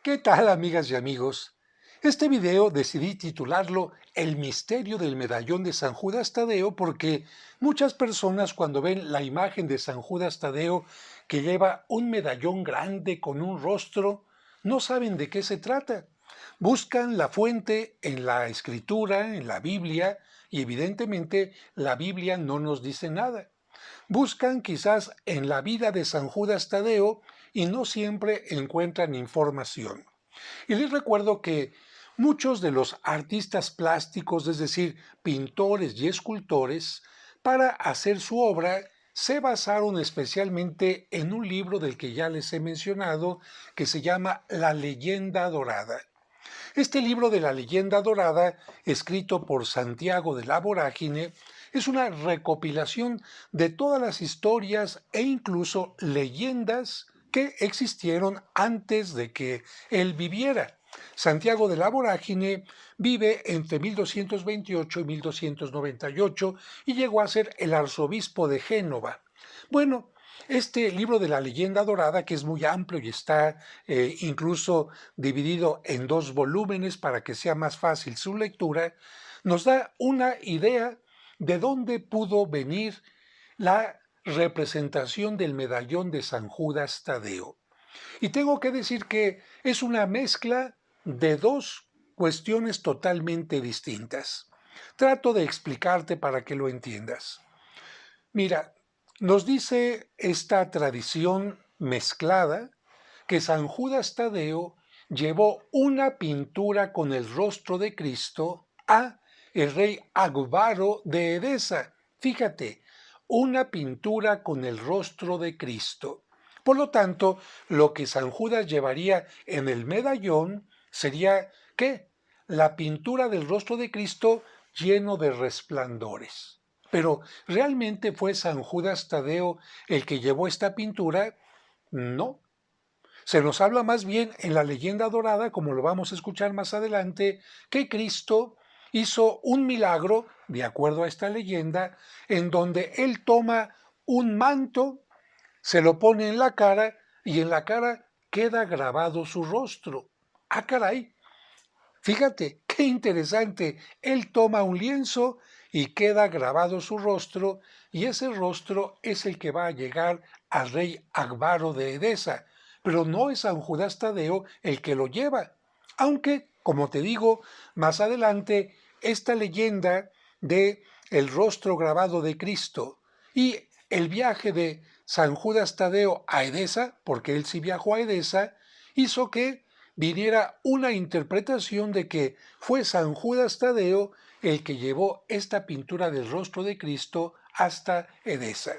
¿Qué tal, amigas y amigos? Este video decidí titularlo El misterio del medallón de San Judas Tadeo porque muchas personas cuando ven la imagen de San Judas Tadeo que lleva un medallón grande con un rostro, no saben de qué se trata. Buscan la fuente en la escritura, en la Biblia, y evidentemente la Biblia no nos dice nada. Buscan quizás en la vida de San Judas Tadeo y no siempre encuentran información. Y les recuerdo que muchos de los artistas plásticos, es decir, pintores y escultores, para hacer su obra se basaron especialmente en un libro del que ya les he mencionado, que se llama La Leyenda Dorada. Este libro de la Leyenda Dorada, escrito por Santiago de la Vorágine, es una recopilación de todas las historias e incluso leyendas que existieron antes de que él viviera. Santiago de la Vorágine vive entre 1228 y 1298 y llegó a ser el arzobispo de Génova. Bueno, este libro de la Leyenda Dorada, que es muy amplio y está incluso dividido en dos volúmenes para que sea más fácil su lectura, nos da una idea de dónde pudo venir la representación del medallón de San Judas Tadeo. Y tengo que decir que es una mezcla de dos cuestiones totalmente distintas. Trato de explicarte para que lo entiendas. Mira, nos dice esta tradición mezclada que San Judas Tadeo llevó una pintura con el rostro de Cristo a el rey Agbaro de Edesa. Fíjate, una pintura con el rostro de Cristo. Por lo tanto, lo que San Judas llevaría en el medallón sería, ¿qué? La pintura del rostro de Cristo lleno de resplandores. Pero, ¿realmente fue San Judas Tadeo el que llevó esta pintura? No. Se nos habla más bien en la leyenda dorada, como lo vamos a escuchar más adelante, que Cristo hizo un milagro, de acuerdo a esta leyenda, en donde Él toma un manto, se lo pone en la cara y en la cara queda grabado su rostro. ¡Ah, caray! Fíjate, qué interesante. Él toma un lienzo y queda grabado su rostro, y ese rostro es el que va a llegar al rey Agbaro de Edesa. Pero no es San Judas Tadeo el que lo lleva. Aunque, como te digo, más adelante, esta leyenda de el rostro grabado de Cristo y el viaje de San Judas Tadeo a Edesa, porque él sí viajó a Edesa, hizo que viniera una interpretación de que fue San Judas Tadeo el que llevó esta pintura del rostro de Cristo hasta Edesa.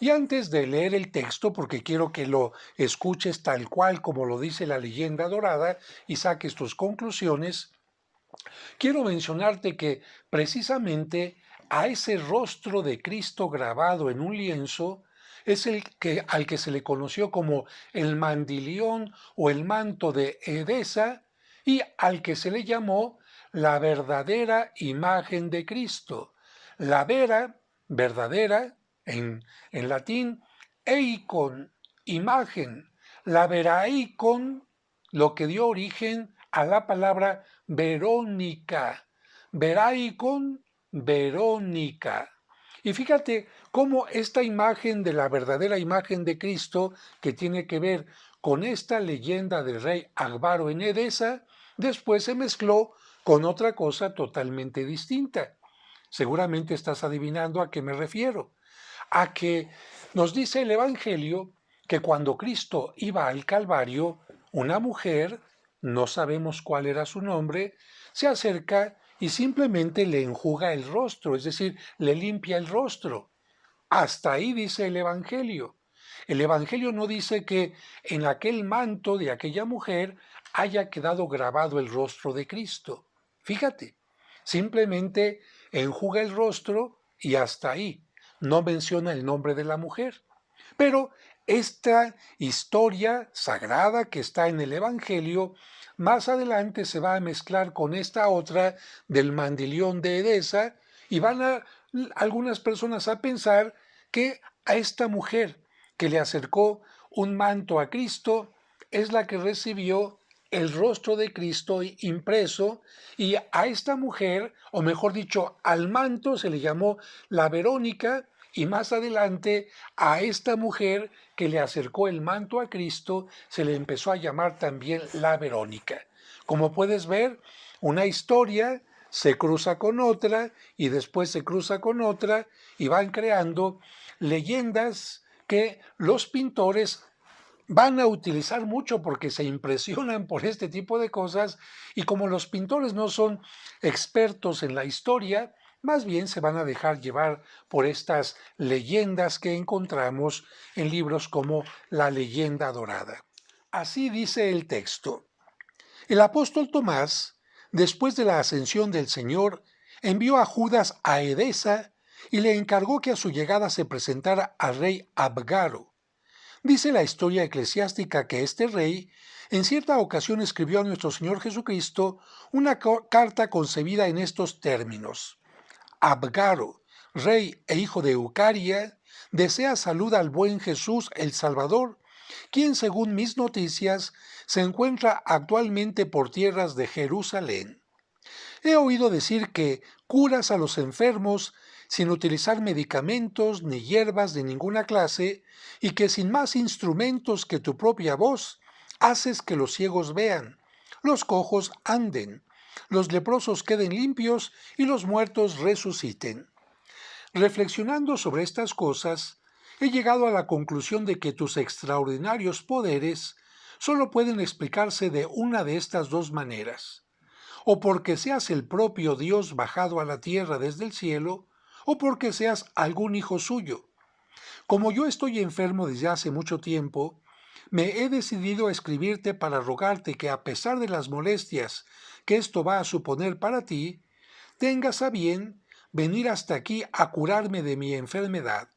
Y antes de leer el texto, porque quiero que lo escuches tal cual como lo dice la leyenda dorada y saques tus conclusiones, quiero mencionarte que precisamente a ese rostro de Cristo grabado en un lienzo es al que se le conoció como el mandilión o el manto de Edesa y al que se le llamó la verdadera imagen de Cristo. La vera, verdadera, en latín, eikon, imagen. La veraikon, lo que dio origen a la palabra Verónica. Veraikon, Verónica. Y fíjate cómo esta imagen de la verdadera imagen de Cristo, que tiene que ver con esta leyenda del rey Agbaro en Edesa, después se mezcló con otra cosa totalmente distinta. Seguramente estás adivinando a qué me refiero. A que nos dice el Evangelio que cuando Cristo iba al Calvario, una mujer, no sabemos cuál era su nombre, se acerca y simplemente le enjuga el rostro, es decir, le limpia el rostro. Hasta ahí dice el Evangelio. El Evangelio no dice que en aquel manto de aquella mujer haya quedado grabado el rostro de Cristo. Fíjate, simplemente enjuga el rostro y hasta ahí. No menciona el nombre de la mujer. Pero esta historia sagrada que está en el Evangelio, más adelante se va a mezclar con esta otra del mandilión de Edesa y van a algunas personas a pensar que a esta mujer que le acercó un manto a Cristo es la que recibió el rostro de Cristo impreso, y a esta mujer, o mejor dicho, al manto se le llamó la Verónica, y más adelante a esta mujer que le acercó el manto a Cristo se le empezó a llamar también la Verónica. Como puedes ver, una historia se cruza con otra y después se cruza con otra y van creando leyendas que los pintores van a utilizar mucho porque se impresionan por este tipo de cosas, y como los pintores no son expertos en la historia, más bien se van a dejar llevar por estas leyendas que encontramos en libros como La Leyenda Dorada. Así dice el texto. El apóstol Tomás, después de la ascensión del Señor, envió a Judas a Edesa y le encargó que a su llegada se presentara al rey Abgaro. Dice la historia eclesiástica que este rey en cierta ocasión escribió a nuestro Señor Jesucristo una carta concebida en estos términos. Abgaro, rey e hijo de Eucaria, desea salud al buen Jesús el Salvador, quien según mis noticias se encuentra actualmente por tierras de Jerusalén. He oído decir que curas a los enfermos sin utilizar medicamentos ni hierbas de ninguna clase, y que sin más instrumentos que tu propia voz haces que los ciegos vean, los cojos anden, los leprosos queden limpios y los muertos resuciten. Reflexionando sobre estas cosas, he llegado a la conclusión de que tus extraordinarios poderes solo pueden explicarse de una de estas dos maneras: o porque seas el propio Dios bajado a la tierra desde el cielo, o porque seas algún hijo suyo. Como yo estoy enfermo desde hace mucho tiempo, me he decidido a escribirte para rogarte que, a pesar de las molestias que esto va a suponer para ti, tengas a bien venir hasta aquí a curarme de mi enfermedad.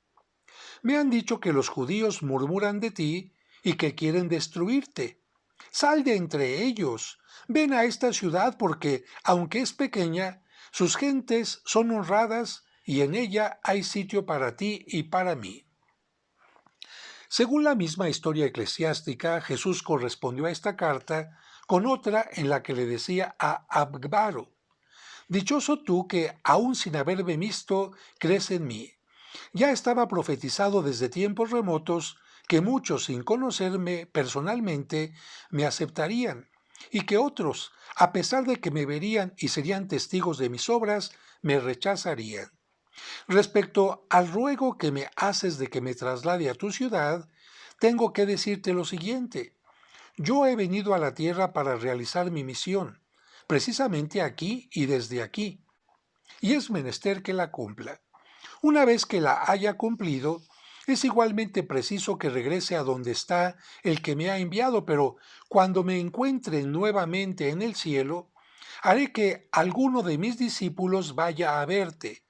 Me han dicho que los judíos murmuran de ti y que quieren destruirte. Sal de entre ellos, ven a esta ciudad porque, aunque es pequeña, sus gentes son honradas y en ella hay sitio para ti y para mí. Según la misma historia eclesiástica, Jesús correspondió a esta carta con otra en la que le decía a Abgaro: dichoso tú que, aun sin haberme visto, crees en mí. Ya estaba profetizado desde tiempos remotos que muchos, sin conocerme personalmente, me aceptarían, y que otros, a pesar de que me verían y serían testigos de mis obras, me rechazarían. Respecto al ruego que me haces de que me traslade a tu ciudad, tengo que decirte lo siguiente. Yo he venido a la tierra para realizar mi misión, precisamente aquí y desde aquí, y es menester que la cumpla. Una vez que la haya cumplido, es igualmente preciso que regrese a donde está el que me ha enviado, pero cuando me encuentre nuevamente en el cielo, haré que alguno de mis discípulos vaya a verte,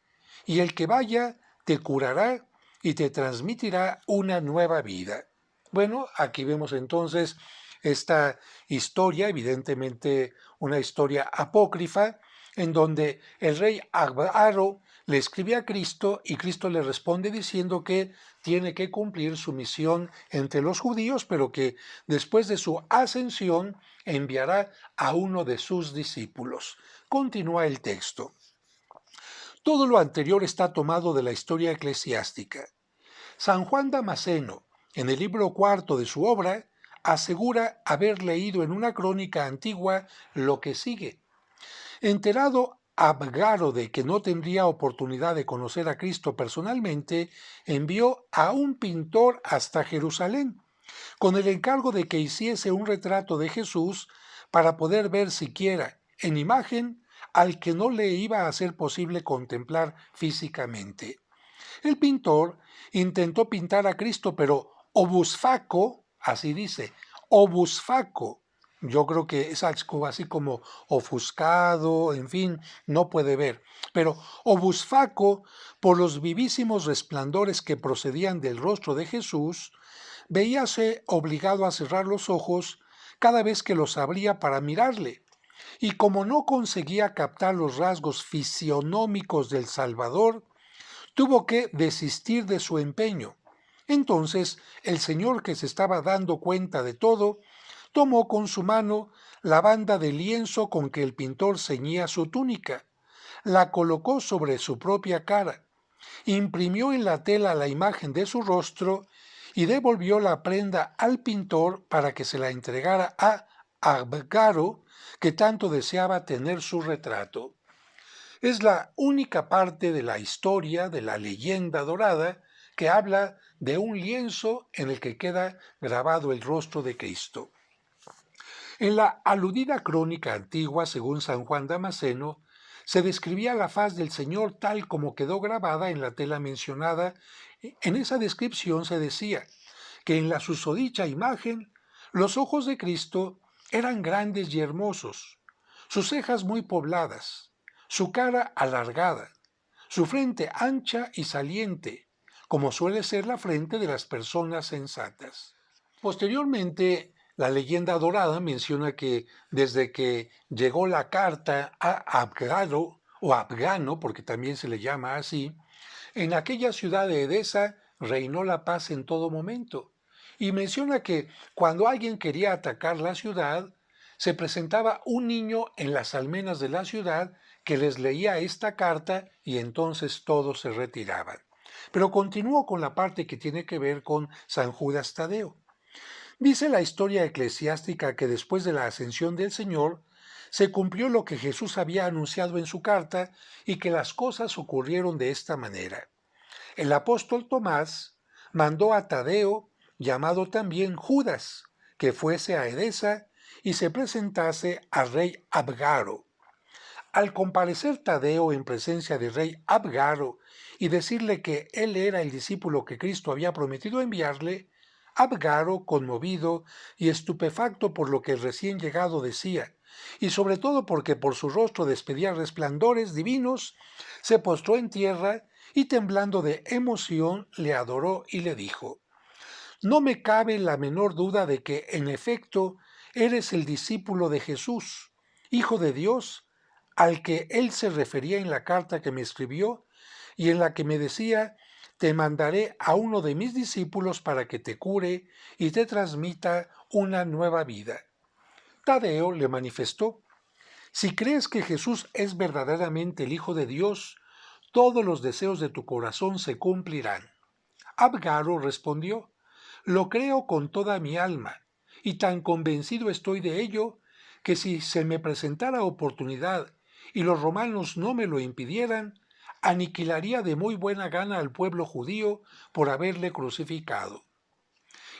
y el que vaya te curará y te transmitirá una nueva vida. Bueno, aquí vemos entonces esta historia, evidentemente una historia apócrifa, en donde el rey Agaro le escribe a Cristo y Cristo le responde diciendo que tiene que cumplir su misión entre los judíos, pero que después de su ascensión enviará a uno de sus discípulos. Continúa el texto. Todo lo anterior está tomado de la historia eclesiástica. San Juan Damasceno, en el libro cuarto de su obra, asegura haber leído en una crónica antigua lo que sigue. Enterado Abgaro de que no tendría oportunidad de conocer a Cristo personalmente, envió a un pintor hasta Jerusalén, con el encargo de que hiciese un retrato de Jesús para poder ver siquiera en imagen al que no le iba a ser posible contemplar físicamente. El pintor intentó pintar a Cristo, pero obusfaco, así dice, obusfaco. Yo creo que es algo así como ofuscado, en fin, no puede ver. Pero obusfaco, por los vivísimos resplandores que procedían del rostro de Jesús, veíase obligado a cerrar los ojos cada vez que los abría para mirarle. Y como no conseguía captar los rasgos fisionómicos del Salvador, tuvo que desistir de su empeño. Entonces el Señor, que se estaba dando cuenta de todo, tomó con su mano la banda de lienzo con que el pintor ceñía su túnica, la colocó sobre su propia cara, imprimió en la tela la imagen de su rostro y devolvió la prenda al pintor para que se la entregara a Abgaro, que tanto deseaba tener su retrato. Es la única parte de la historia de la leyenda dorada que habla de un lienzo en el que queda grabado el rostro de Cristo. En la aludida crónica antigua, según San Juan Damasceno, se describía la faz del Señor tal como quedó grabada en la tela mencionada. En esa descripción se decía que en la susodicha imagen los ojos de Cristo eran grandes y hermosos, sus cejas muy pobladas, su cara alargada, su frente ancha y saliente, como suele ser la frente de las personas sensatas. Posteriormente, la leyenda dorada menciona que desde que llegó la carta a Abgaro, o Abgano, porque también se le llama así, en aquella ciudad de Edesa reinó la paz en todo momento. Y menciona que cuando alguien quería atacar la ciudad, se presentaba un niño en las almenas de la ciudad que les leía esta carta y entonces todos se retiraban. Pero continúo con la parte que tiene que ver con San Judas Tadeo. Dice la historia eclesiástica que después de la ascensión del Señor, se cumplió lo que Jesús había anunciado en su carta y que las cosas ocurrieron de esta manera. El apóstol Tomás mandó a Tadeo, llamado también Judas, que fuese a Edesa y se presentase al rey Abgaro. Al comparecer Tadeo en presencia del rey Abgaro y decirle que él era el discípulo que Cristo había prometido enviarle, Abgaro, conmovido y estupefacto por lo que el recién llegado decía, y sobre todo porque por su rostro despedía resplandores divinos, se postró en tierra y temblando de emoción le adoró y le dijo: No me cabe la menor duda de que, en efecto, eres el discípulo de Jesús, Hijo de Dios, al que él se refería en la carta que me escribió y en la que me decía: te mandaré a uno de mis discípulos para que te cure y te transmita una nueva vida. Tadeo le manifestó: si crees que Jesús es verdaderamente el Hijo de Dios, todos los deseos de tu corazón se cumplirán. Abgaro respondió: lo creo con toda mi alma, y tan convencido estoy de ello, que si se me presentara oportunidad y los romanos no me lo impidieran, aniquilaría de muy buena gana al pueblo judío por haberle crucificado.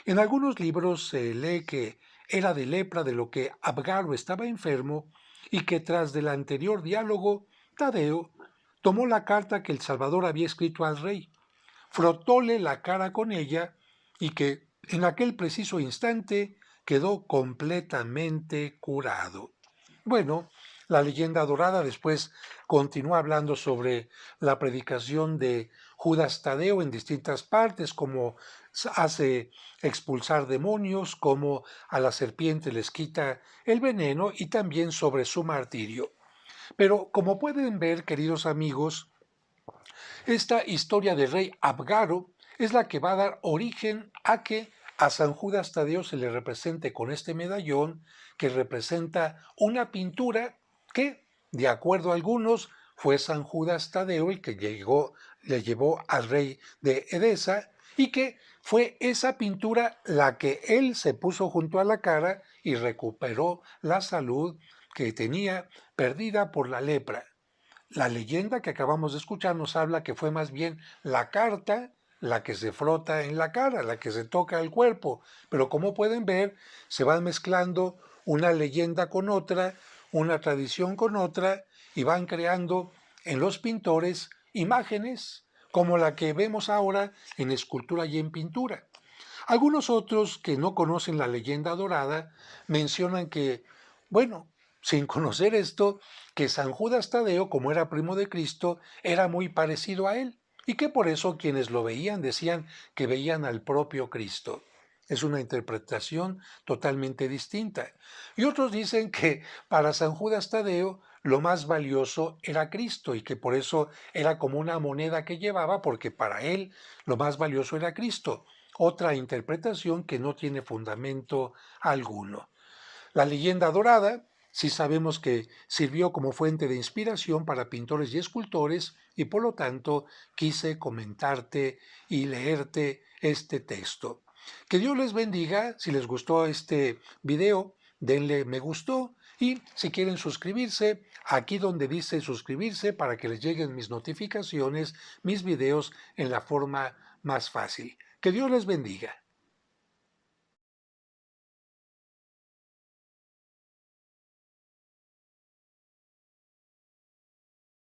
En algunos libros se lee que era de lepra de lo que Abgaro estaba enfermo y que tras del anterior diálogo, Tadeo tomó la carta que el Salvador había escrito al rey, frotóle la cara con ella y que en aquel preciso instante quedó completamente curado. Bueno, la leyenda dorada después continúa hablando sobre la predicación de Judas Tadeo en distintas partes, como hace expulsar demonios, como a la serpiente les quita el veneno y también sobre su martirio. Pero como pueden ver, queridos amigos, esta historia del rey Abgaro es la que va a dar origen a que a San Judas Tadeo se le represente con este medallón que representa una pintura que, de acuerdo a algunos, fue San Judas Tadeo el que le llevó al rey de Edesa y que fue esa pintura la que él se puso junto a la cara y recuperó la salud que tenía perdida por la lepra. La leyenda que acabamos de escuchar nos habla que fue más bien la carta la que se frota en la cara, la que se toca el cuerpo. Pero como pueden ver, se van mezclando una leyenda con otra, una tradición con otra, y van creando en los pintores imágenes como la que vemos ahora en escultura y en pintura. Algunos otros que no conocen la leyenda dorada mencionan que, bueno, sin conocer esto, que San Judas Tadeo, como era primo de Cristo, era muy parecido a él, y que por eso quienes lo veían decían que veían al propio Cristo. Es una interpretación totalmente distinta. Y otros dicen que para San Judas Tadeo lo más valioso era Cristo y que por eso era como una moneda que llevaba, porque para él lo más valioso era Cristo. Otra interpretación que no tiene fundamento alguno. La leyenda dorada, sí sabemos que sirvió como fuente de inspiración para pintores y escultores y por lo tanto quise comentarte y leerte este texto. Que Dios les bendiga. Si les gustó este video, denle me gustó y si quieren suscribirse, aquí donde dice suscribirse para que les lleguen mis notificaciones, mis videos en la forma más fácil. Que Dios les bendiga.